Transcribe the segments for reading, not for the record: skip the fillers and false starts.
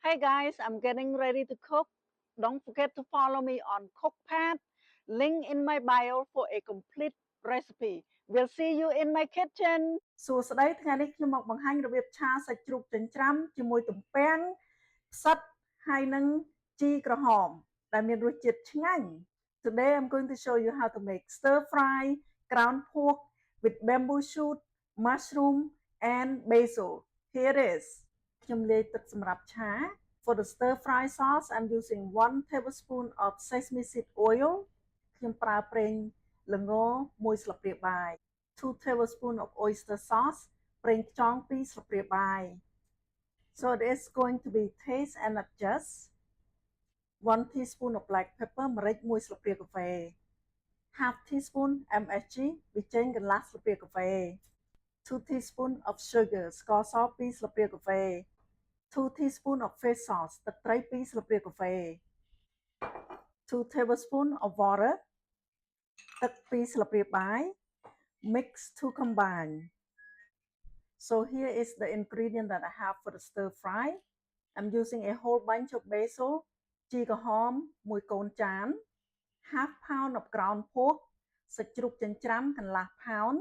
Hey guys, I'm getting ready to cook. Don't forget to follow me on CookPad. Link in my bio for a complete recipe. We'll see you in my kitchen. សួស្តីថ្ងៃនេះខ្ញុំមកបង្ហាញរបៀបឆាសាច់ជ្រូកចិញ្ច្រាំជាមួយទំពាំងផ្សិតហើយនឹងជីក្រហមដែលមានរសជាតិឆ្ងាញ់ Today I'm going to show you how to make stir fry ground pork with bamboo shoot, mushroom and basil. Here it is. ខ្ញុំលាយទឹកសម្រាប់ឆា For the stir fry sauce I'm using 1 tablespoon of sesame seed oil ខ្ញុំប្រើប្រេងល្ង1ស្លាបព្រាបាយ 2 tablespoons of oyster sauce ប្រេងខ្យង2ស្លាបព្រាបាយ So it is going to be taste and adjust 1 teaspoon of black pepper ម្រេច1ស្លាបព្រាកាហ្វេ half teaspoon MSG ប៊ីចេងកន្លះស្លាបព្រាកាហ្វេ 2 teaspoon of sugar ស្ករស2ស្លាបព្រាកាហ្វេ 2 teaspoon of fish sauce ទឹកត្រី2ស្លាបព្រាកាហ្វេ 2 tablespoon of water ទឹក2ស្លាបព្រាបាយ mix to combine. So here is the ingredient that I have for the stir fry. I'm using a whole bunch of basil, ជីក្រហម1កូនចាន half pound of ground pork សាច់ជ្រូកចិញ្ច្រាំកន្លះ pound.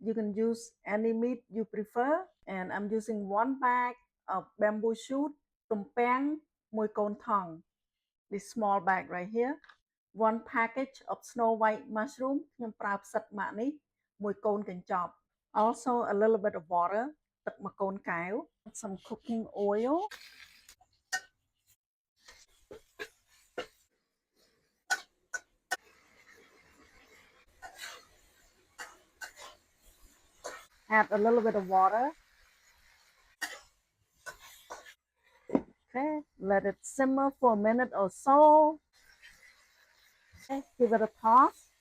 You can use any meat you prefer and I'm using 1 bag of bamboo shoot ទំពាំង1កូនថង This small bag right here. 1 package of snow white mushroom ខ្ញុំប្រើផ្សិតម៉ាក់នេះ1កូនកញ្ចប់ Also a little bit of water ទឹក1កូនកែវ Some cooking oil. Add a little bit of water. Okay, let it simmer for a minute or so. Okay, give it a toss.